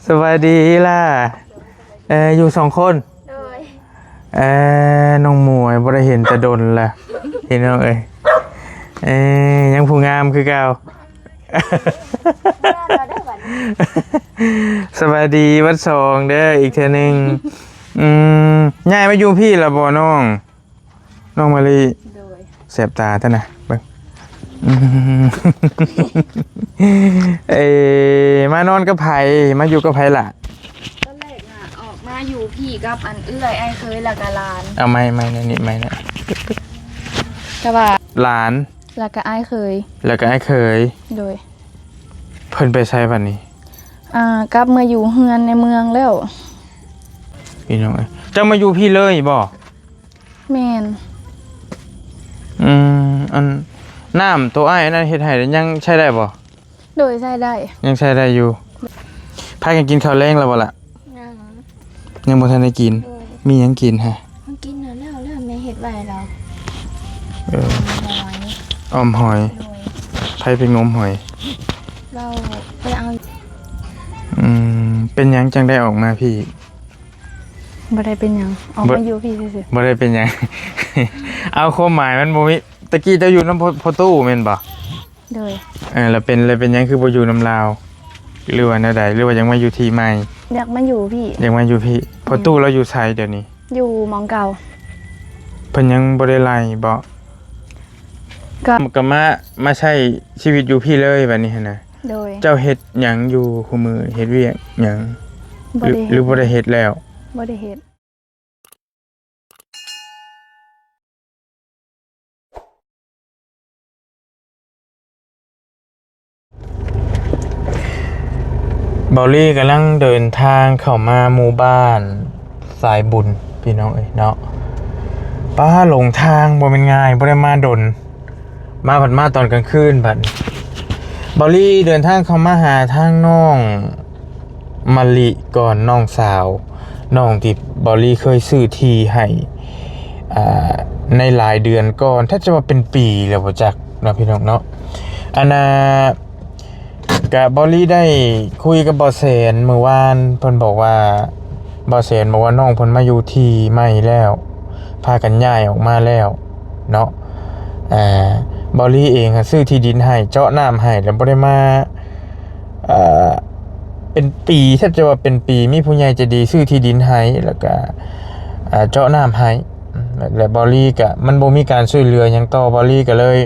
สวัสดีล่ะอยู่สองคนโดยน้องหมวยบ่ได้เห็นแต่ดนล่ะเห็นน้องยังผู้งามคือเก่าสวัสดีวัดสองเด้ออีกเทื่อนึงย้ายมาอยู่พี่ละบ่น้องมาลีแสบตาท่านนะเบิ่งมานอนกับไผมาอยู่กับไผล่ะตอนแรกน่ะออกมาอยู่พี่กับอันเอื้อยไอ้เคยละกะลานเอาไม่นี่ไม่นะแต่ว่าหลานละกะไอ้เคยแล้วก็ไอ้เคยโดยเพิ่นไปใช้บัดนี้กลับมาอยู่เฮือนในเมืองแล้วพี่น้องจะมาอยู่พี่เลยบ่แม่นอันน้ำตัวไอ้นั่นเฮ็ดให้ยังใช้ได้บ่โดยใช้ได้ยังใช้ได้อยู่พากันกินข้าวแรงแล้วบ่ล่ะยังบ่ทันได้กินมีหยังกินฮะมันกินแล้วแม่เฮ็ดไว้เราออมหอยไผไปงมหอยเราไปเอาเป็นหยังจังได้ออกมาพี่บ่ได้เป็นหยังออกมาอยู่พี่ซื่อบ่ได้เป็นหยัง เอาความหมายมันบ่มีตะกี้เจ้าอยู่น้ำพอตู้แม่นบ่โดยแล้วเป็นหยังคือบ่อยู่น้ำลาวหรือว่าแนวใดหรือว่ายังมาอยู่ที่ใหม่อยากมาอยู่พี่ยังมาอยู่พี่พอตู้เราอยู่ไสเดี๋ยวนี้อยู่หมองเก่าเพิ่นยังบ่ได้ไล่บ่ก็มาใช้ชีวิตอยู่พี่เลยบัดนี้หั่นน่ะโดยเจ้าเฮ็ดหยังอยู่คุมื้อเฮ็ดเวียกหยังหรือบ่ได้เฮ็ดแล้วบ่ได้เฮ็ดเบาลี่กำลังเดินทางเข้ามาหมู่บ้านสายบุญพี่น้องเนาะป้าหลงทางบ่เป็นง่ายบ่ได้มาดนมาผัดมาตอนกลางคืนบัดเบาลี่เดินทางเข้ามาหาทางน้องมะลิก่อนน้องสาวน้องที่เบาลี่เคยซื้อที่ให้ในหลายเดือนก่อนถ้าจะว่าเป็นปีแล้วบ่จักเนาะพี่น้องเนาะกับบอลลี่ได้คุยกับบอแสนเมื่อวานเพิ่นบอกว่าบอแสนบอกว่าน้องเพิ่นมาอยู่ที่ใหม่แล้วพากันย้ายออกมาแล้วเนาะบอลลี่เองซื้อที่ดินให้เจาะน้ำให้แล้วบ่ได้มาเป็นปีแทบจะว่าเป็นปีมีผู้ใหญ่ใจดีซื้อที่ดินให้แล้วก็เจาะน้ำให้และบอลลี่ก็มันบ่มีการช่วยเหลือหยังต่อบอลลี่ก็เลย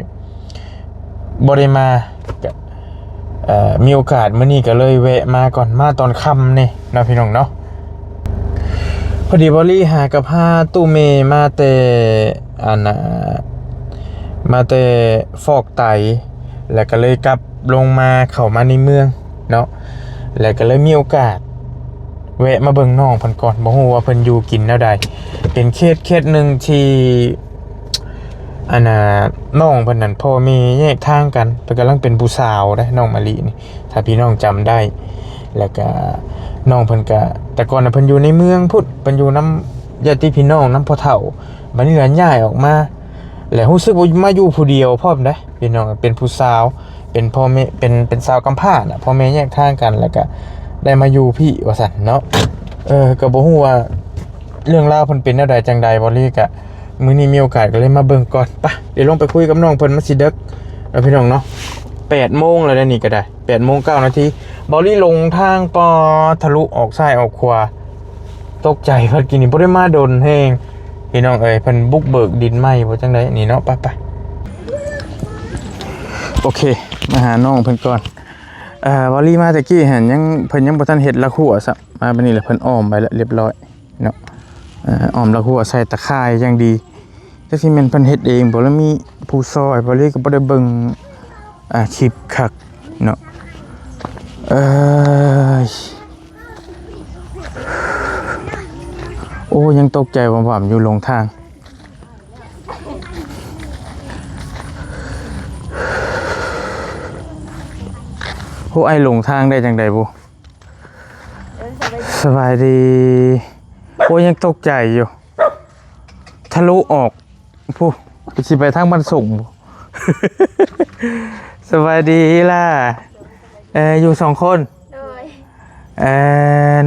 บ่ได้มามีโอกาสมื้อนี้ก็เลยแวะมาก่อนมาตอนค่ำนี่เนาะพี่น้องเนาะพอดีบอลลี่หากับพาตู้เมมาแต่มาแต่ฟอกไตแล้วก็เลยกลับลงมาเข้ามาในเมืองเนาะแล้วก็เลยมีโอกาสแวะมาเบิ่งน้องเพิ่นก่อนบ่ฮู้ว่าเพิ่นอยู่กินแนวใดเป็นเคสนึงที่น้องเพิ่นนั่นพ่อแม่แยกทางกันเพิ่นกำลังเป็นผู้สาวได้น้องมะลินี่ถ้าพี่น้องจำได้แล้วก็น้องเพิ่นก็แต่ก่อนน่ะเพิ่นอยู่ในเมืองพุทธเพิ่นอยู่นำญาติพี่น้องนำพ่อเฒ่าบัดนี้ก็ย้ายออกมาแล้วรู้สึกว่ามาอยู่ผู้เดียวพร้อมเด้พี่น้องเป็นผู้สาวเป็นพ่อแม่เป็นสาวกำพร้าน่ะพ่อแม่แยกทางกันแล้วก็ได้มาอยู่พี่ว่าซั่นเนาะก็บ่ฮู้ว่าเรื่องราวเพิ่นเป็นแนวใดจังใดบ่ลีก็มื้อนี้มีโอกาสก็เลยมาเบิ่งก่อนปะเดี๋ยวลงไปคุยกับน้องเพิ่นมาสิเด็กแล้วพี่น้องเนาะ 8 โมงแล้วนี่ก็ได้ 8 โมง 9 นาทีบอลลี่ลงทางปอทะลุออกซ้ายออกขวาตกใจเพิ่นกินนี่บ่ได้มาดนแฮงพี่น้องเอ้ยเพิ่นบุกเบิกดินใหม่บ่จังได๋นี่เนาะไปโอเคมาหาน้องเพิ่นก่อนบอลลี่มาตะกี้เห็นยังเพิ่นยังบ่ทันเฮ็ดละขัวซะมาบัดนี้แหละเพิ่นอ้อมไปแล้วเรียบร้อยเนาะอ้อมละขัวใส่ตะไคร้อย่างดีจักสิแม่นเพิ่นเฮ็ดเองบ่แล้วมีผู้ซอยบ่เลยก็บ่ได้เบิ่งคลิปคักเนาะโอ้ยังตกใจว่าผมอยู่ลงทางโอ้ไอหลงทางได้จังใดบุสบายดีโอ้ยังตกใจอยู่ทะลุออกผู้สิไปทางบ้านส่งสบายดีล่ะอยู่2 คน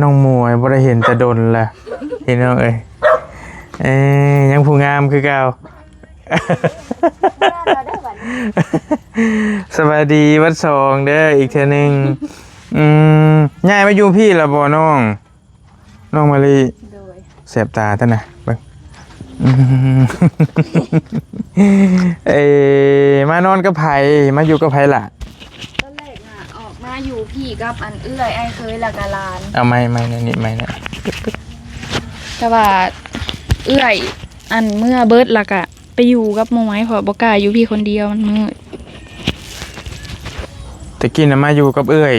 น้องหมวยบ่ได้เห็นแต่ดนล่ะพี่น้องเอ้ยยังผู้งามคือเก่า สวัสดีวัดสองเด้ออีกเทื่อนึงย้ายมาอยู่พี่ละบ่น้องมะลิ โดย เสียบตาท่านนะเบิ่งมานอนกับไผมาอยู่กับไผล่ะ ตอนแรกน่ะออกมาอยู่พี่กับอันเอื้อยไอ้เคยและกะหลาน เอาไม่นี่ไม่นะ แต่ว่าเอื้อยอันเมื่อเบิดและกะไปอยู่กับหมู่ไม้เพราะบ่กล้าอยู่พี่คนเดียวมันมืด ตะกี้น่ะมาอยู่กับเอ้ย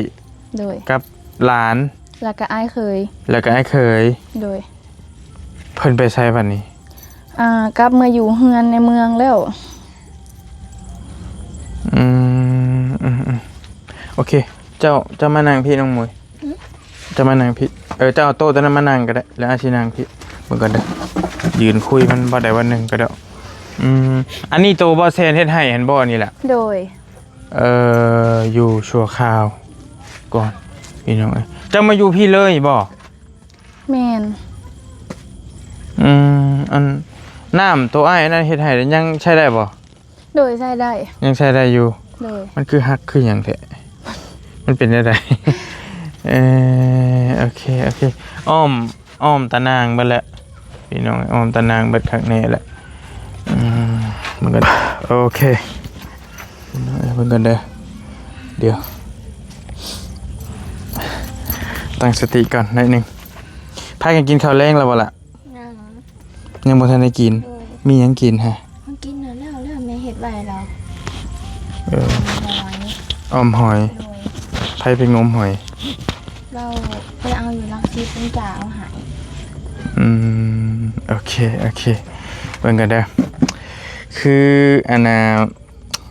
โดย กับหลาน และกะไอ้เคย แล้วก็ไอ้เคย โดย เพิ่นไปใช้บัดนี้ กลับมาอยู่เฮือนในเมืองแล้ว อืมโอเค เจ้ามานั่งพี่น้องมวยเจ้ามานั่งพี่เจ้าเอาโต๊ะตัวนั้นมานั่งก็ได้แล้วอาชีนั่งพี่เบิ่งก่อนเด้อยืนคุยมันบ่ได้วันหนึงก็ได้อันนี้โตบ่แซนเฮ็ดให้เห็นบ่นี่แหละ โดย อยู่ชั่วคราวก่อนพี่น้องเอ้ยเจ้ามาอยู่พี่เลยบ่ แมน อันน้ำตัวอ้ายอันนั้นเฮ็ดให้แล้วยังใช้ได้บ่ โดยใช้ได้ ยังใช้ได้อยู่ โดย มันคือฮักคือหยังแท้มันเป็นได้ได โอเคอ้อมตะนางเบิดแล้วพี่น้องอ้อมตะนางเบิดข้างในแหละมันก็โอเคเพิ่นกันเด้อเดี๋ยวตั้งสติก่อนหน่อยหนึงพากันกินข้าวแลงแล้วบ่ล่ะยังบ่ทันได้กินมีหยังกินฮะ มันกินแล้วแม่เฮ็ดไว้แล้ว อ้อมหอยไผไปงมหอย เราไปเอาอยู่ลักซีเป็นจ่าเอาหาย โอเคเบิ่งกันเด้อคืออันน่ะ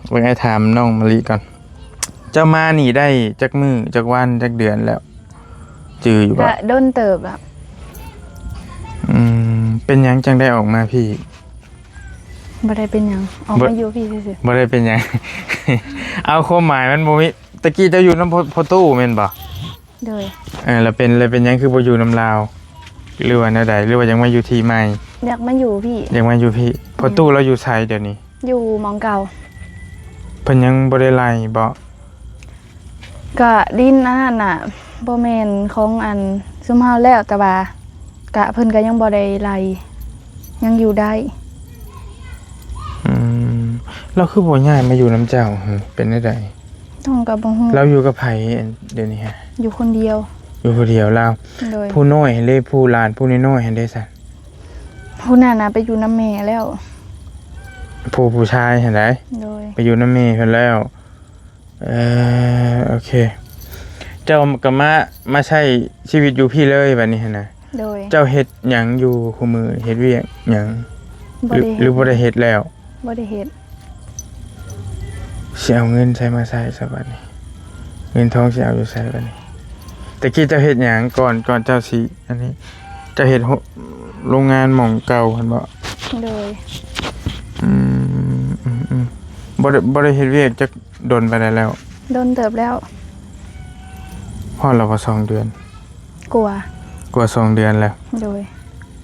เบิ่งให้ถามน้องมะลิก่อนเจ้ามานี่ได้จักมื้อจักวันจักเดือนแล้วจืออยู่บ่ ก็โดนเติบอ่ะ เป็นหยังจังได้ออกมาพี่ บ่ได้เป็นหยังออกมาอยู่พี่ซื่อ บ่ได้เป็นหยัง เอาความหมายมันบ่มีตะกี้เจ้าอยู่นำพอตู้แม่นบ่ ๆโดย แล้วเป็นหยังคือบ่อยู่นำลาวหรือว่าแนวใดหรือว่ายังมาอยู่ที่ใหม่ อยากมาอยู่พี่ ยังมาอยู่พี่พอตู้เราอยู่ไสเดี๋ยวนี้ อยู่หมองเก่า เพิ่นยังบ่ได้ไล่บ่ ก็ดินอันนั้นน่ะบ่แม่นของอันซุมเฮาแล้วแต่ว่ากะเพิ่นก็ยังบ่ได้ไล่ยังอยู่ได้ เราคือบ่ย้ายมาอยู่น้ำเจ้าเป็นได้ใด ต้องก็บ่ฮู้ เราอยู่กับไผเดี๋ยวนี้ฮะ อยู่คนเดียว อยู่คนเดียวเรา โดย ผู้น้อยให้เด้ผู้หลานผู้น้อยๆให้ได้ซั่น ผู้นั้นน่ะไปอยู่นำแม่แล้ว ผู้ชายให้ได้ โดย ไปอยู่น้ำเมย์เพิ่นแล้วโอเค เจ้าก็มาใช้ชีวิตอยู่พี่เลยบัดนี้หั่นน่ะ โดย เจ้าเฮ็ดหยังอยู่คุมื้อเฮ็ดเวียกหยัง บ่ได้ หรือบ่ได้เฮ็ดแล้ว บ่ได้เฮ็ด สิเอาเงินใช้มาใช้ซะบัดนี้ เงินทองสิเอาอยู่ใช้บัดนี้แต่กี้เจ้าเฮ็ดหยังก่อนเจ้าสิอันนี้เจ้าเฮ็ดโรงงานหม่องเก่าหั่นบ่ โดย บ่ได้เฮ็ดเวียกจักดนไปได้แล้ว โดนเติบแล้ว พอแล้วว่า2เดือน กลัว กว่า2เดือนแล้ว โดย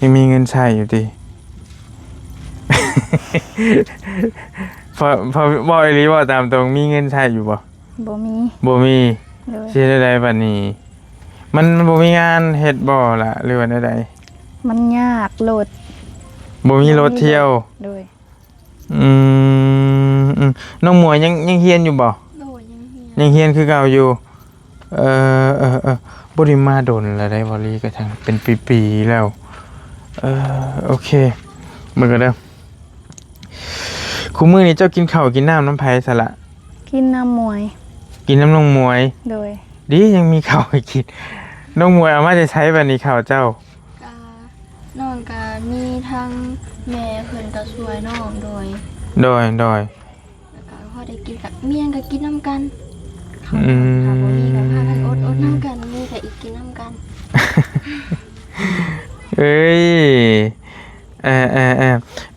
ยังมีเงินใช้อยู่ติ พอบอกอีหลีบ่ตามตรงมีเงินใช้อยู่บ่ บ่มี บ่มี โดย สิได้บัดนี้ มันบ่มีงานเฮ็ดบ่ล่ะหรือว่าใด มันยากโลด ๆบ่มีรถเที่ยว โดย น้องหมวยยังเฮียนอยู่บ่ โดยยังเฮีย ยังเฮียนคือเก่าอยู่บ่ได้มาดนแล้วได้บ่ลีก็ทั้งเป็นปีๆแล้วโอเคมื้อก็เด้อคุมื้อนี้เจ้ากินข้าวกินน้ำน้ำไผซะละ กินน้ำมวย กินน้ำน้องหมวย โดย ดียังมีข้าวให้กินน้องหมวยเอามาจะใช้บัดนี้ข้าวเจ้า กาน้องกามีทั้งแม่เพิ่นก็ช่วยน้องโดย โดย แล้วก็พอได้กินกับเมียงก็กินน้ำกันเขา อืม ค่ะบ่มีก็พากันอดน้ำกันมีก็อีกกินน้ำกัน เอ้ย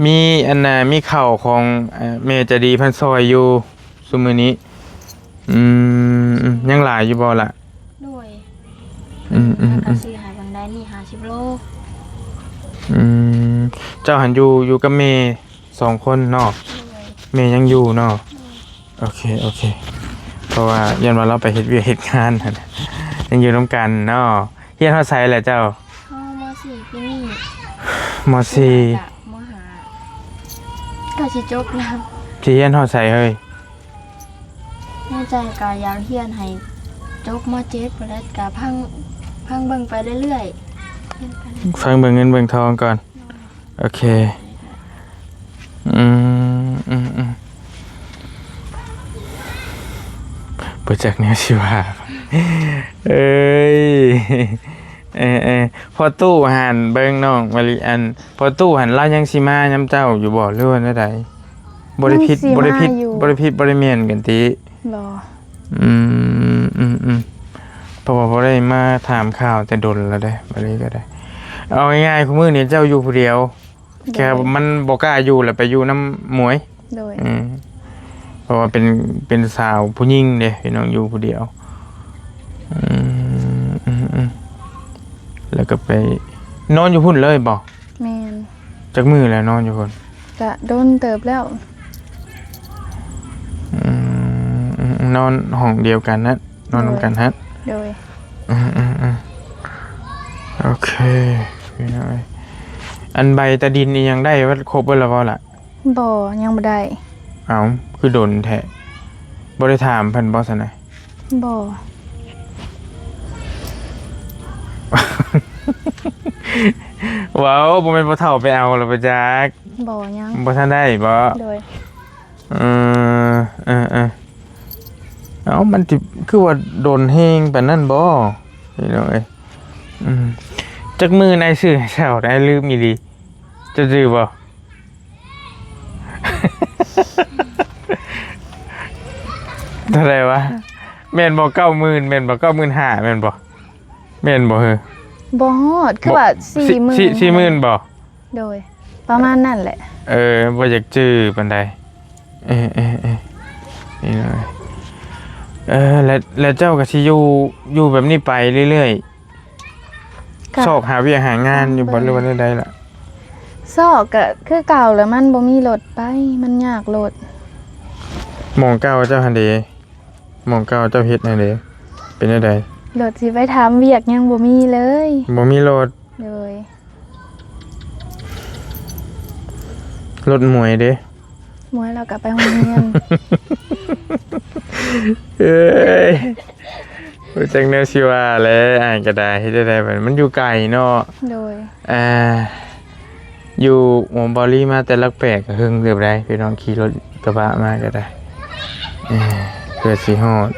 มีอันน่ะมีข้าวของแม่ใจะดีเพันซอยอยู่ซุมื้อนี้ยังหลายอยู่บ่ล่ะ โดย แล้วก็สิหายบางได้นี่50โล เจ้าหันอยู่กับเมย์2คนเนาะเมย์ยังอยู่เนาะโอเคเพราะว่ายันว่าเราไปเฮ็ดเวียกเฮ็ดงานนั่นยังอยู่ร่วมกันเนาะเฮียนเฮาไสแหละเจ้า เข้าม.4 ปีนี้ ม.4 กะม.5ก็สิจบแล้ว ที่เฮียนเฮาไสเฮ้ย แน่ใจก็อยากเรียนให้จบม.7ไปแล้วก็พังเบิ่งไปเรื่อยๆเรียนไปเรื่อย ฟังเบิ่งเงินเบิ่งทองก่อนโอเคเปิดจากแนวชีวาเอ้ยพอตู้หันเบิ่งน้องมะลิอันพอตู้หันเรายังสิมาย้ำเจ้าอยู่บ่หรือว่าใดบ่ได้ผิดบ่ได้เมียนกันติ บ่ เพราะว่าบ่ได้มาถามข่าวแต่ดนแล้วได้มะลิก็ได้เอาง่ายๆคุมื้อนี้เจ้าอยู่ผู้เดียวแค่มันบ่กล้าอยู่แล้วไปอยู่น้ำหมวย โดย เพราะว่าเป็นสาวผู้หญิงเด้พี่น้องอยู่ผู้เดียวแล้วก็ไปนอนอยู่พุ่นเลยบ่ แม่น จักมือแล้วนอนอยู่พุ่น ก็โดนเติบแล้ว นอนห้องเดียวกันนะนอนนำกันฮะ โดย โอเคพี่น้อยอันใบตะดินนี่ยังได้ว่าครบเบิดแล้วบ่ล่ะ บ่ยังบ่ได้ เอ้าคือโดนแท้บ่ได้ถามเพิ่นบ่ซั่นน่ะ บ่ ว้าวบ่แม่นบ่เฒ่าไปเอาแล้วไปจัก บ่ยัง บ่ทันได้บ่ โดย เอ้ามันสิคือว่าโดนแฮงปานนั้นบ่พี่น้อยจักมือนายซื้อให้เจ้าได้ลืมอีหลีจะซื้อบ่ เท่าไหร่วะแม่นบ่90,000แม่นบ่95,000แม่นบ่แม่นบ่เฮ้อ บ่ฮอดคือว่า40,000 40,000บ่ โดย ประมาณนั้นแหละ บ่อยากจื้อปานใดนี่เลยแล้วเจ้าก็สิอยู่แบบนี้ไปเรื่อยๆซอกหาเวียกหางานอยู่บ่หรือว่าใดๆล่ะ ซอกก็คือเก่าแล้วมันบ่มีรถไปมันยากรถ หม่องเก่าเจ้าหั่นเด้หม่องเก่าเจ้าเฮ็ดนั่นเด้เป็นจังได๋ รถสิไปถามเวียกยังบ่มีเลย บ่มีรถ โดย รถหมวยเด้ มวยเราก็ไปโรงเรียน เอ้ยรู้จักแนวสิว่าแหล้วอ่านก็ได้เฮ็ดได้บัดมันอยู่ไกลเนาะ โดย อยู่หมู่บอลี่มาแต่ลักแปลกก็หึงเรียบได้พี่น้องขี่รถกระบะมาก็ได้เพื่อสิฮอด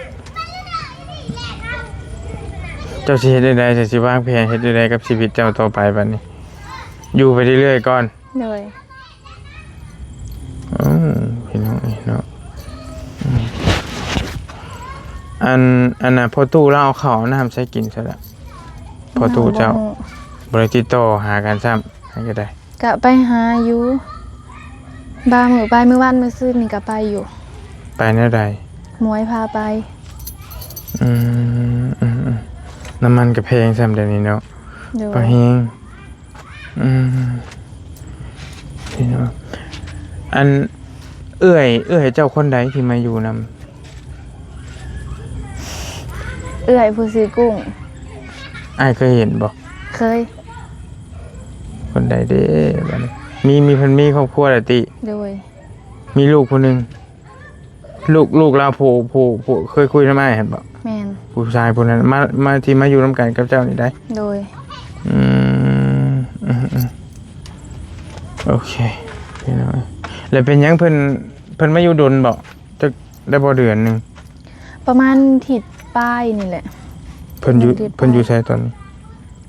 เจ้าสิเฮ็ดได้จะสิวางแผนเฮ็ดได้กับชีวิตเจ้าต่อไปบัดนี้ อยู่ไปเรื่อยๆก่อน โดย พี่น้องเนาะอันน่ะพอตู้เราเอาข้าวเอาน้ำใส่กินซะละพอตู้เจ้าบ่ได้ติดต่อหากันซ้ำให้ก็ได้ ก็ไปหาอยู่บางมื้อไปมื้อวันมื้อซื่นนี่ก็ไปอยู่ ไปแนวใด มวยพาไป น้ำมันก็แพงซ้ำเดี๋ยวนี้เนาะ โด ปลาย แห้งพี่น้องอันเอื้อยเจ้าคนใดที่มาอยู่นำ เอื้อยผู้ซื้อกุ้ง อ้ายเคยเห็นบ่ เคย คนใดเด้บัดนี้มีเพิ่นมีครอบครัวแล้วติ โดย มีลูกคนหนึงลูกเราผู้เคยคุยนำอ้ายเห็นบ่ แม่น ผู้ชายผู้นั้นมาที่มาอยู่นำกันกับเจ้านี่ได้ โดย โอเคพี่น้องแล้วเป็นหยังเพิ่นมาอยู่ดนบ่จักได้บ่เดือนหนึง ประมาณถิดป้ายนี่แหละ เพิ่นอยู่ไสตอนนี้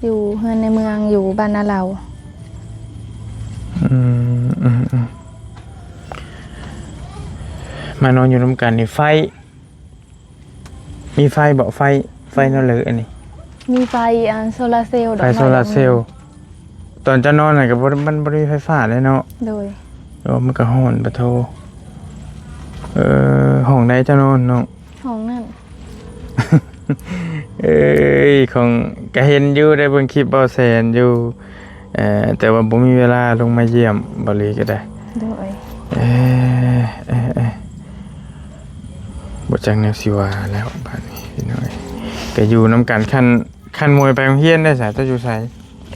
อยู่เฮือนในเมืองอยู่บ้านนาเรา มานอนอยู่นำกันนี่ไฟมีไฟบ่ไฟนั่นเลยอันนี้ มีไฟอันโซลาร์เซลล์ดอก ไฟ ไม้ โซลาร์เซลล์ตอนจะนอนน่ะก็มันบ่มีไฟฟ้าเลยเนาะ โดย มันก็ฮ้อนปะโทห้องใดจะนอนเนาะ ห้องนั่น เอ้ยของก็เห็นอยู่ได้เบิ่งคลิปเบาแสนอยู่แต่ว่าบ่มีเวลาลงมาเยี่ยมบ่ลีก็ได้ โดย เอ่บ่จักแนวสิว่าแล้วบัดนี้พี่น้อยก็อยู่นํกันคันมวยไปโรงเรียนได้ซะเจ้าอยู่ไส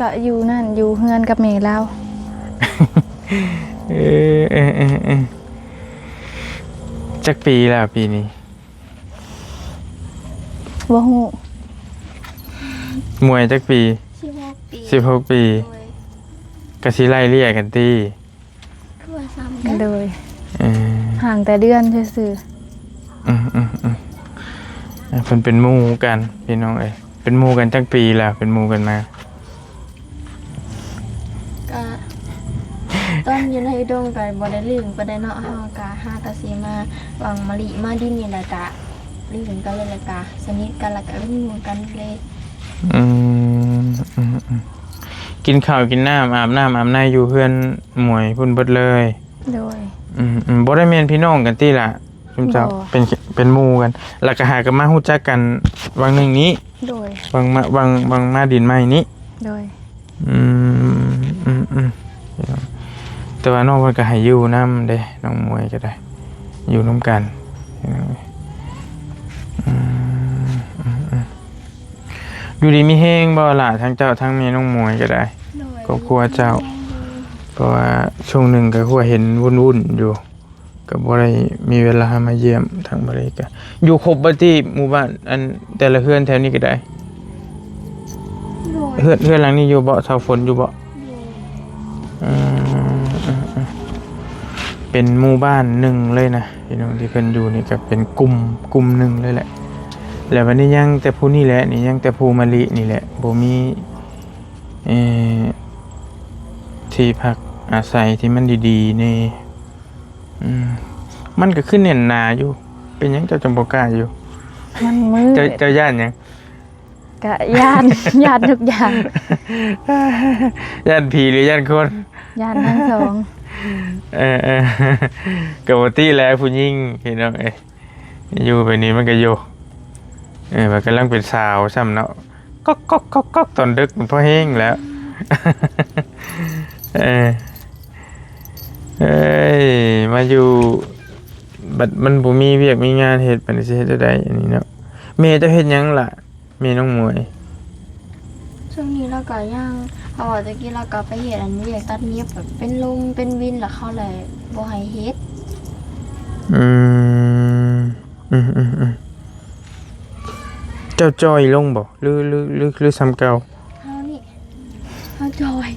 ก็อยู่นั่นอยู่เฮือนกับแม่เรา เออจักปีแล้วปีนี้ บ่ฮู้ มวยจักปี 16 ปี 16 ปี โดย ก็สิไล่เลี่ยกันติ คือว่าซ้ำกัน โดย เออ ห่างแต่เดือนซื่อ เพิ่นเป็นหมู่กันพี่น้องเอ้ยเป็นหมู่กันจักปีแล้วเป็นหมู่กันมา ก็ตอนอยู่ในดงก็บ่ได้ลืมบ่ได้เนาะเฮาก็หากะสิมาวังมะลิมาดินนี่แหละกะลืมกันเลยแหละกะสนิทกันแล้วก็เป็นหมู่กันเลย อืมกินข้าวกินน้ำอาบน้ำอาบในอยู่เพื่อนหมวยพุ่นเบิดเลย ๆโดย บ่ได้แม่นพี่น้องกันติล่ะซุมเจ้า บ่ เป็นหมู่กันแล้วก็หากันมาฮู้จักกันวังหนึงนี้ โดย วังมาดินไม้นี้ โดย แต่ว่าน้องเพิ่นก็ให้อยู่นำเด้น้องมวยก็ได้ อยู่นํกันอยู่ดีมีแฮงบ่ล่ะทั้งเจ้าทั้งแม่น้องมวยก็ได้ โดย ครอบครัวเจ้า เพราะว่าช่วงหนึ่งก็คือเห็นวุ่นๆอยู่ก็บ่ได้มีเวลามาเยี่ยมทางบริกาอยู่ครบบ่ที่หมู่บ้านอันแต่ละเฮือนแถวนี้ก็ได้ โดย เฮือนหลังนี้อยู่บ่เสาฝนอยู่บ่อืมเป็นหมู่บ้านหนึ่งเลยนะพี่น้องที่เพิ่นอยู่นี่ก็เป็นกลุ่มหนึ่งเลยแหละ แล้ววันนี้ยังแต่ผู้นี่แหละนี่ยังแต่ผู้มะลินี่แหละบ่มีที่พักอาศัยที่มันดีๆนี่มันก็ขึ้นเน่นหนาอยู่ เป็นหยังเจ้าจำบ่กล้าอยู่ มันมืด เจ้าย่านหยัง ก็ย่าน ย่านทุกอย่าง ย่านผีหรือย่านคน ย่านทั้งสอง ก็บ่ติแล้วผู้หญิงพี่น้องเอ้ยอยู่ไปนี้มันก็อยู่มันกำลังเป็นสาวซ้ำเนาะก๊อกตอนดึกมันพอแห้งแล้ว มาอยู่บัดมันบ่มีเวียกมีงานเฮ็ดปานสิเฮ็ดได้อันนี้เนาะแม่จะเฮ็ดหยังล่ะแม่น้องมวย ช่วงนี้เราก็ยังเอาว่าตะกี้เราก็ไปเฮ็ดอันนี้อยากตัดเนียบแบบเป็นลมเป็นวินแล้วเขาเลยบ่ให้เฮ็ด เจ้าจอยลงบ่หรือซ้ำเก่า เฮานี่เฮาจอย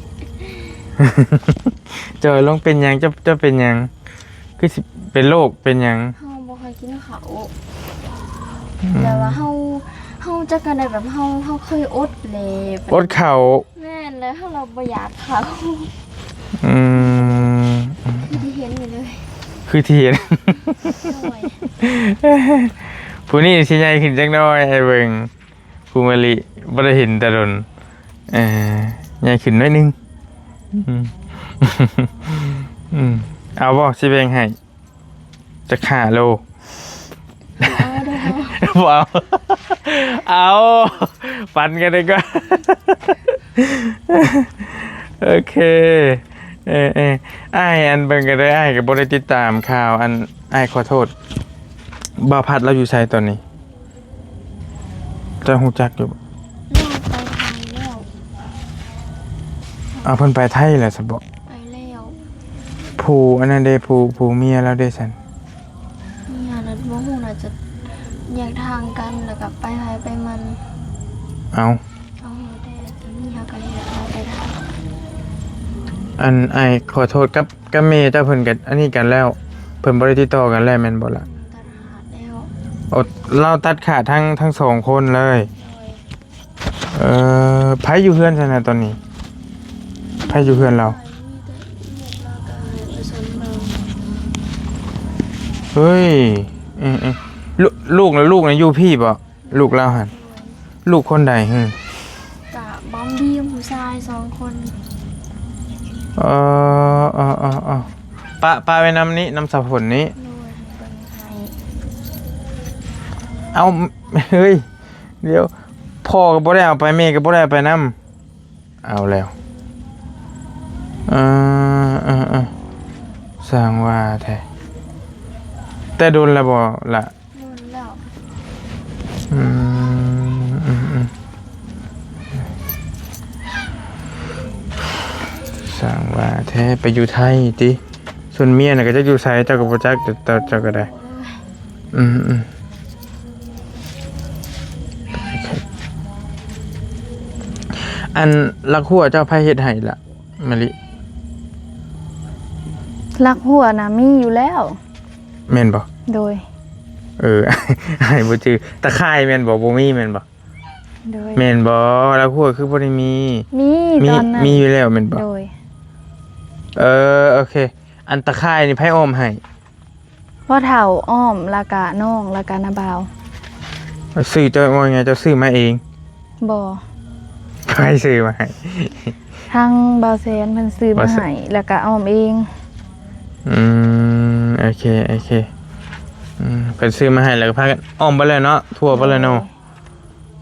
จอยลงเป็นหยังเจ้าเป็นหยังคือสิเป็นโรคเป็นหยัง เฮาบ่เคยกินข้าวแต่ว่าเฮาจักกันได้แบบเฮาเคยอดเลยแบบ อดข้าว แม่นแล้วถ้าเราบ่อยากข้าว อืม ที่เห็นอยู่เลย คือที่เห็น จอย ผู้นี้สิใหญ่ขึ้นจักหน่อยไอ้เบิ่งผู้มะลิบ่ได้เห็นแต่ดนใหญ่ขึ้นหน่อยนึงเอาบ่สิแบ่งให้จะขาโล เอาเด้อ บ่เอาปันกันดีกว่าโอเคอ้ายอันเบิ่งก็ได้อ้ายก็บ่ได้ติดตามข่าวอันอ้ายขอโทษบ่าวพัดเราอยู่ไสตอนนี้เจะฮู้จักอยู่บ่ เราไปไทยแล้ว เอาเพิ่นไปไทยแล้วซะบ่ ไปแล้ว ผู้อันนั้นเด้ผู้เมียแล้วเด้ซั่น มีงานนั้นบ่ฮู้น่าจะแยกทางกันแล้วก็ไปไผไปมัน เอา เอาแต่มีเฮาก็เฮ็ดเอาไปได้ อันอ้ายขอโทษกับเมย์เจ้าเพิ่นก็อันนี้กันแล้วเพิ่นบ่ได้ติดต่อกันแล้วแม่นบ่ล่ะ ตัดขาดแล้ว อดเราตัดขาดทั้งสองคนเลย ไผอยู่เฮือนซั่นน่ะตอนนี้ไผอยู่เฮือนเรา เฮ้ยลูกนะอยู่พี่บ่ลูกเราหั่นลูกคนใดฮึ กะบอมบี้ผู้ชาย2คน ปลาไปน้ำนี้น้ำสะพนนี้ โดยเบิ่งให้ เอาเฮ้ยเดี๋ยว พ่อก็บ่ได้เอาไปแม่ก็บ่ได้เอาไปนํเอาแล้วสร้างว่าแท้แต่โดนแล้วบ่ล่ะ โดนแล้ว อืมสร้างว่าแท้ไปอยู่ไทยติส่วนเมียน่ะก็จะอยู่ไสเจ้าก็บ่จักแต่เจ้าก็ได้อืมอันลักหัวเจ้าไผเฮ็ดให้ล่ะมะลิ ลักหัวน่ะมีอยู่แล้ว แม่นบ่ โดย ให้บ่จื้อตะไคร้แม่นบ่บ่มีแม่นบ่ โดย แม่นบ่ลักหัวคือบ่ได้มี มีตอนนั้น มีอยู่แล้วแม่นบ่ โดย โอเค อันตะไคร้นี่ไผอ้อมให้ พ่อเฒ่าอ้อมแล้วก็น้องแล้วก็นาบ่าว ซื้อเจ้าว่าไงเจ้าซื้อมาเอง บ่ ใครซื้อมาให้ ทางบ่าวแสนเพิ่นซื้อมาให้แล้วก็อ้อมเอง โอเคเพิ่นซื้อมาให้แล้วก็พากันอ้อมไปเลยเนาะทั่วไปเลยเนาะ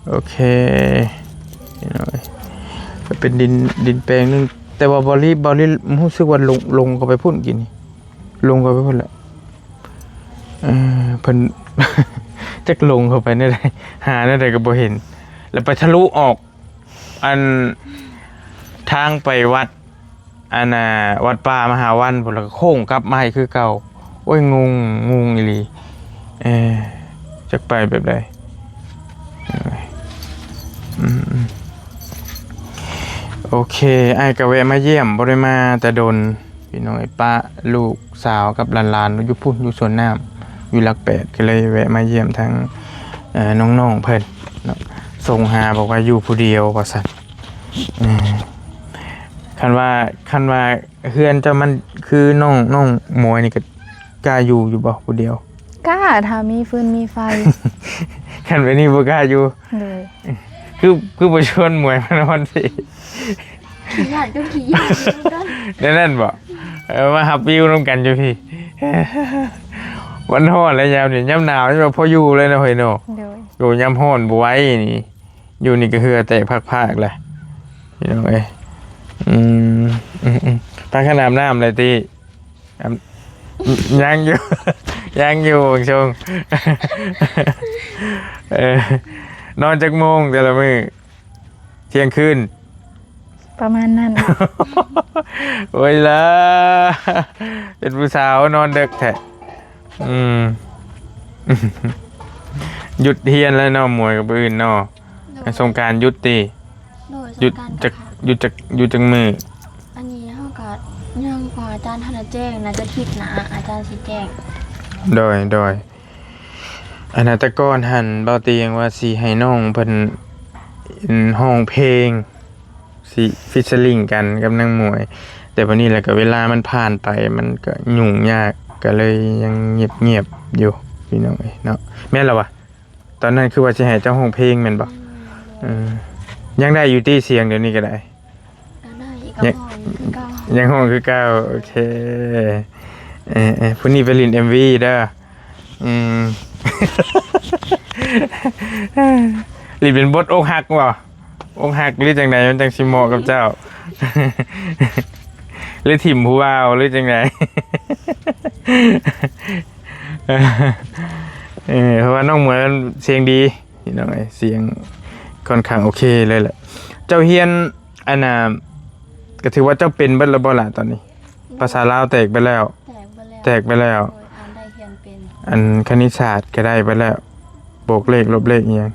โอเคนี่หน่อยก็เป็นดินแปลงนึงแต่ว่าบอลลี่รู้สึกว่าลงก็ไปพุ่นกินนี่ลงก็ไปพุ่นแหละเพิ่น จักลงเข้าไปได้ไดหาได้ไดก็บ่เห็นแล้วไปทะลุออกอันทางไปวัดอันน่ะวัดป่ามหาวันพุ่นแล้วก็โค้งกลับมาให้คือเก่าโอ้ยงงอีหลีจักไปแบบใดโอเคไอ้ก็แวะมาเยี่ยมบ่ได้มาแต่โดนพี่น้องไอ้ป้าลูกสาวกับหลานๆอยู่พุ่นอยู่สวนน้ำอยู่หลัก8ก็เลยแวะมาเยี่ยมทั้งน้องๆเพิ่นเนาะส่งหาบอกว่าอยู่ผู้เดียวว่าซั่นคันว่าเฮือนเจ้ามันคือน้องหมวยนี่ก็กล้าอยู่บ่ผู้เดียว กล้าถ้ามีฟืนมีไฟ คันไว้นี่บ่กล้าอยู่ เลย คือบ่ชวนหมวยมานอนสิ ขี้ยานก็ขี้ยานเหมือนกัน นั่นบ่มาฮับวิวนำกันอยู่พี่ วันร้อนแล้วยามนี่ยามหนาวนี่บ่พออยู่เลยนะเฮ้ยเนาะ เลย อยู่ยามร้อนบ่ไหวนี่อยู่นี่ก็เหือแตกพากๆแหละพี่น้องเอ้ยปลาขนามน้ำเลยติยังอยู่ ยังอยู่ชง นอนจักโมงแต่ละมื้อเที่ยงคืน ประมาณนั้น โอ้ยล่ะเป็นผู้สาวนอนดึกแท้หยุดเฮียนแล้วเนาะหมวยกับอื่นเนาะสงกรานต์หยุดติ โดย หยุด สงก จั ราก นต์ หยุดจักมือ อันนี้เฮาก็ยังกว่าอาจารย์ท่านแจ้งน่าจะคิดนะอาจารย์สิแจ้ง โดยอนาตะกอนหันเบาเตียงว่าสิให้น้องเพิ่นห้องเพลงสิฟิชเชอริงกันกับนางหมวย แต่วันนี้แหละก็เวลามันผ่านไปมันก็ยุ่งยากก็เลยยังเงียบๆอยู่พี่น้องเนาะแม่นแล้ววะตอนนั้นคือว่าสิให้เจ้าห้องเพลงแม่นบ่ยังได้อยู่ที่เสียงเดี๋ยวนี้ก็ได้ ก็ได้อีกก็พอคือเก่า ยังห้องคือเก้าโอเคผู้นี้ไปลิน MV เด้อลินเป็นบทอกหักบ่อกหักหรือจังไดมันจังสิเหมาะกับเจ้า หรือถิ่มผู้บ่าวหรือจังได เพราะว่าน้องเหมือนเสียงดีนี่น้องไอ้เสียงค่อนข้างโอเคเลยแหละเจ้าเฮียนอันน่ะก็ถือว่าเจ้าเป็นเบิดแล้วบ่ล่ะตอนนี้ภาษาลาวแตกไปแล้ว แตกไปแล้ว โดยอ่านได้เขียนเป็น อันคณิตศาสตร์ก็ได้ไปแล้วบวกเลขลบเลขอีหยัง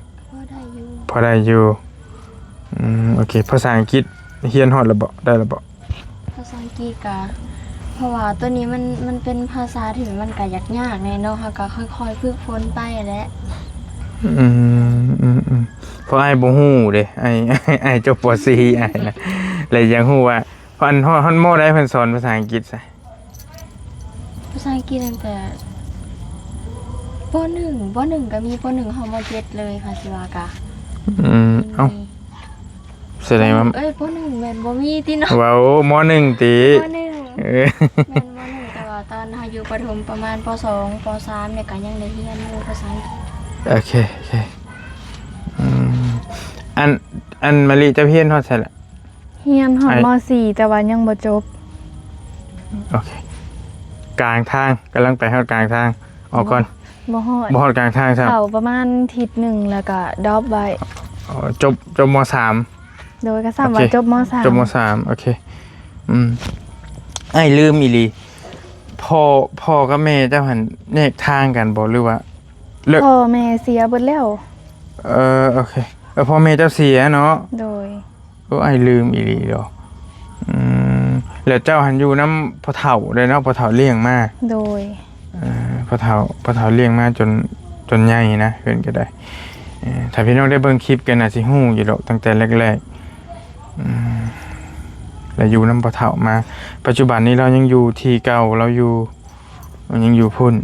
พอได้อยู่ โอเคภาษาอังกฤษเฮียนฮอดแล้วบ่ได้แล้วบ่ ภาษาอังกฤษก็เพราะว่าตัวนี้มันเป็นภาษาที่มันก็ยากๆในเนาะเฮาก็ค่อยๆฝึกฝนไปแหละ เพราะไอ้บ่ฮู้เด้ไอ้จบป .4 ไอ้นะเลยยังฮู้ว่าเพิ่นฮอนโมได้เพิ่นสอนภาษาอังกฤษซะ ภาษาอังกฤษตั้งแต่ป .1 ก็มีป .1 เฮามา7เลยค่ะสิว่ากะ เอ้าแสดงว่า ป .1 แม่นบ่มีติเนาะ ว้าวม .1 ติ ป .1 แม่นม .1 แต่ว่าตอนเฮาอยู่ประถมประมาณป .2 ป .3 เนี่ยก็ยังได้เรียนอยู่ภาษาอังกฤษ โอเค อันมะลิจะเพี้ยนฮอดใช่ละ เฮียนฮอดม .4 แต่ว่ายังบ่จบ โอเคกลางทางกำลังไปฮอดกลางทางออกก่อน บ่ฮอด บ่ฮอดกลางทางครับ เข้าประมาณทิศหนึ่งแล้วก็ดรอปไว้ อ๋อจบมสาม โดยก็ซ้ำว่า โอเค จบม .3 จบมสามโอเคไอ้ลืมอีหลีพ่อกับแม่เจ้าหันแยกทางกันบ่หรือว่าเลิก พ่อแม่เสียเบิดแล้ว โอเคพ่อแม่เจ้าเสียเนาะ โดย ไอ้ลืมอีหลีดอกแล้วเจ้าหันอยู่น้ำพ่อเฒ่าเลยเนาะพ่อเฒ่าเลี้ยงมา โดย พ่อเฒ่าเลี้ยงมาจนใหญ่นะเพิ่นก็ได้ถ้าพี่น้องได้เบิ่งคลิปกันน่ะสิฮู้อยู่ดอกตั้งแต่แรกๆแล้วอยู่น้ำพ่อเฒ่ามา ปัจจุบันนี้เรายังอยู่ที่เก่าเรายังอยู่พุ่น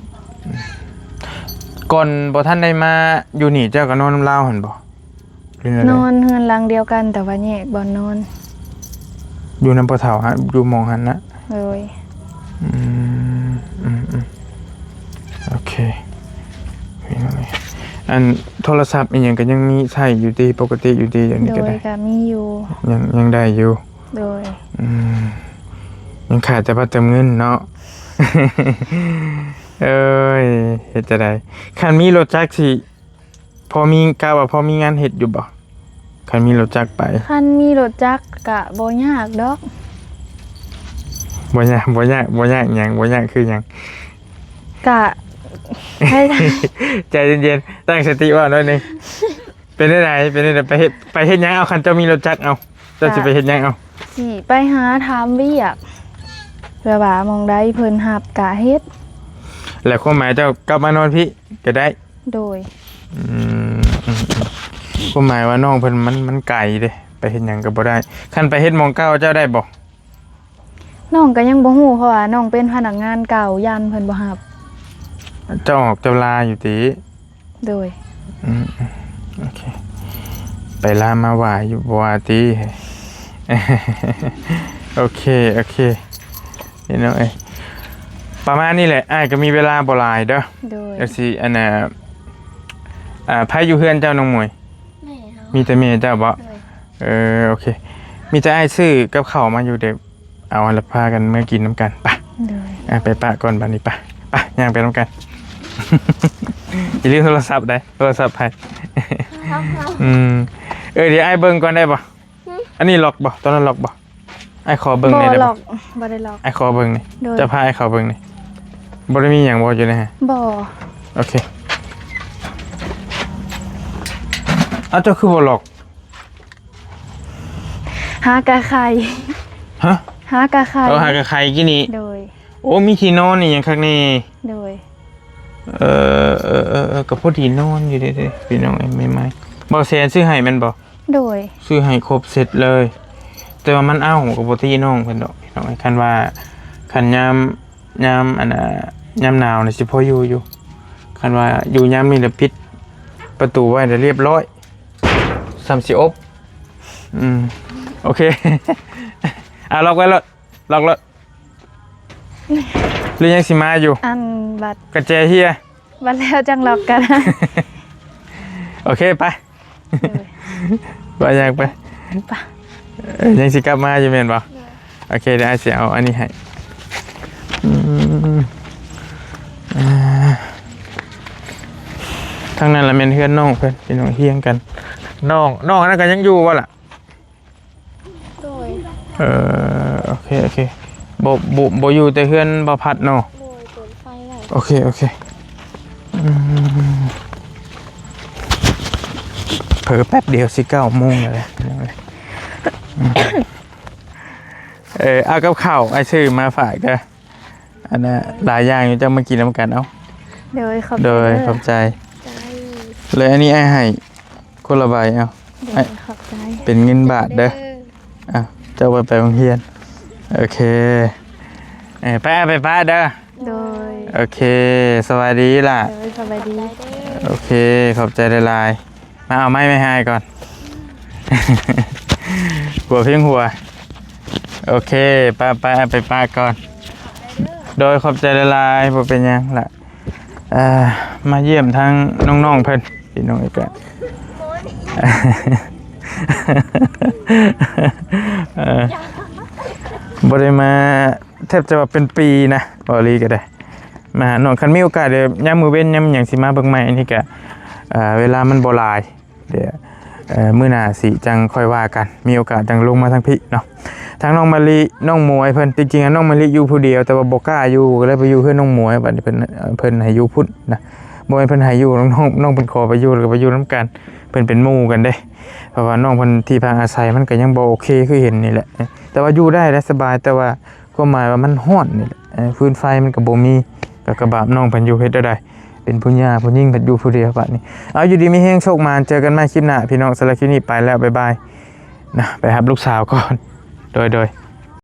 ก่อนบ่ทันได้มาอยู่นี่เจ้าก็นอนน้ำลาวหั่นบ่หรือไง นอนเฮือนหลังเดียวกันแต่ว่าแยกบ่นอน อยู่น้ำพ่อเฒ่าฮะอยู่หมองหันนะ โดย โอเคอันโทรศัพท์อีกอย่างก็ยังมีใช้อยู่ดีปกติอยู่ดีอย่างนี้ โด ก็ ย ได้ ก็มีอยู่ ยังได้อยู่ โดย ยังขาดแต่ว่าเติมเงินเนาะ เอ้ยเฮ็ดจะได้คันมีรถจักรสิพอมีกะว่าพอมีงานเฮ็ดอยู่บ่คันมีรถจักรไป คันมีรถจักรก็บ่ยากดอก บ่ยากหยังบ่ยากคือหยัง กะให้ ใจเย็นๆตั้งสติไว้หน่อยหนึงเป็นได้ไหนไปเฮ็ดหยังเอาคันเจ้ามีรถจักรเอาเจ้าสิไปเฮ็ดหยังเอา สิไปหาถามเวียกเพื่อว่ามองได้เพิ่นรับกะเฮ็ด แล้วความหมายเจ้ากลับมานอนพี่ก็ได้ โดย ความหมายว่าน้องเพิ่นมันไกลเด้ไปเฮ็ดหยังก็บ่ได้คันไปเฮ็ดหมองเก่าเจ้าได้บ่ น้องก็ยังบ่ฮู้เพราะว่าน้องเป็นพนักงานเก่ายันเพิ่นบ่รับ เจ้าออกเจ้าลาอยู่ติ โดย โอเคไปลามาว่าอยู่บ่ว่าติ โอเคนี่เนาะประมาณนี้แหละอ้ายก็มีเวลาบ่หลายเด้อ โดย จังซี่อันน่ะไผอยู่เฮือนเจ้าน้องหมวย แม่เฮา มีแต่แม่เจ้าบ่ โดย โอเคมีแต่อ้ายซื้อกับข้าวมาอยู่เด็กเอาอันละพากันเมื่อกินน้ำกันไป โดย ไปปะก่อนบัดนี้ไปย่างไปน้ำกัน อย่าลืมโทรศัพท์ได้โทรศัพท์ไป ครับ เดี๋ยวไอ้เบิ่งก่อนได้ป่ะอันนี้ล็อกบ่ตอนนั้นล็อกบ่ไอ้ขอเบิ่งหน่อยได้ หล บ่ อกบ่ได้หลอก ไอ้ขอเบิ่งนี่ โดย จะพาไอ้ขอเบิ่งนี่บ่ได้มีหยังบ่อยู่นะฮะ บ่ โอเคเจ้าคือบ่ล็อก หากะไข่ ฮะ หากะไข่ หากะใครกี่นี่ โดย โอ้มีที่นอนนี่หยังคักนี่ โดย ก็พอดีนอนอยู่เด้พี่น้องไม่บ่แซนซื้อให้มันบ่ โดย ซื้อให้ครบเสร็จเลย แต่ว่ามันเอ้ากับบ่ตีน้องเพิ่นดอกพี่น้องคันว่าคันยามอันน่ะยามหนาวนี่สิพออยู่คันว่าอยู่ยามนี้ละปิดประตูไว้ได้เรียบร้อยซ้ำสิอบโอเค ล็อกไว้แล้วล็อกแล้วหรือยังสิมาอยู่ อันบัด กระแจเฮีย บัดแล้วจังหลอกกัน โอเคไป โดย ไปยังไปยังสิกลับมาอยู่แม่นบ่โอเคเดี๋ยวไอ้สิเอาอันนี้ให้ทางนั้นละแม่นเฮือนน้องเพิ่นพี่น้องเฮียงกันน้องอันนั้นก็ยังอยู่บ่ล่ะ โดย โอเคบ่อยู่แต่เฮือนบ่พัดเนาะ โดยเปิดไฟไว้ โอเคเผลอแป๊บเดียวสิ9 โมงแล้วแหละเอากับข้าวไอ้ซื้อมาฝากเด้ออันน่ะหลายอย่างอยู่จะมากินน้ำกันเอา โดยขอบ โดย ใจ ขอบใจ ใจ เลยอันนี้ไอ้ให้คนละใบเอา โดยขอบใจ เป็นเงินบาทเด้ออ่ะเจ้าไปโรงเรียนโอเคไปป้าเด้อ โดย โอเคสวัสดีล่ะ โดยสบายดี โอเคขอบใจหลายๆมาเอาไม้ไม่ให้ก่อน หัวเพียงหัวโอเคไปป้าก่อนโดยขอบใจหลายๆบ่เป็นหยังล่ะมาเยี่ยมทางน้องๆเพิ่นพี่น้องอีกแล้ว บ่ได้มาแทบจะว่าเป็นปีนะบ่ลีก็ได้มาหาน้องคันมีโอกาสเดี๋ยวยามมื้อเว้นยามหยังสิมาเบิ่งใหม่นี่ก็เวลามันบ่หลายเดี๋ยวมื้อหน้าสิจังค่อยว่ากันมีโอกาสจังลงมาทางพี่เนาะทางน้องมะลิน้องหมวยเพิ่นจริงๆน้องมะลิอยู่ผู้เดียวแต่ว่าบ่กล้าอยู่ก็เลยไปอยู่เพื่อนน้องหมวยบัดนี้เพิ่นให้อยู่พุ่นนะบ่แม่นเพิ่นให้อยู่น้องเพิ่นขอไปอยู่แล้วก็ไปอยู่นํกันเพิ่นเป็นหมู่กันเด้เพราะว่าน้องเพิ่นที่พักอาศัยมันก็ยังบ่โอเคคือเห็นนี่แหละแต่ว่าอยู่ได้และสบายแต่ว่าความหมายว่ามันร้อนนี่แหละฟืนไฟมันก็บ่มีก็กระบาดน้องเพิ่นอยู่เฮ็ดได้เป็นผู้หญิงเพิ่นอยู่ผู้เดียวบัดนี้เอาอยู่ดีมีแฮงโชคมานเจอกันใหม่คลิปหน้าพี่น้องสำหรับคลิปนี้ไปแล้วบ๊ายบายนะไปหาลูกสาวก่อนโดย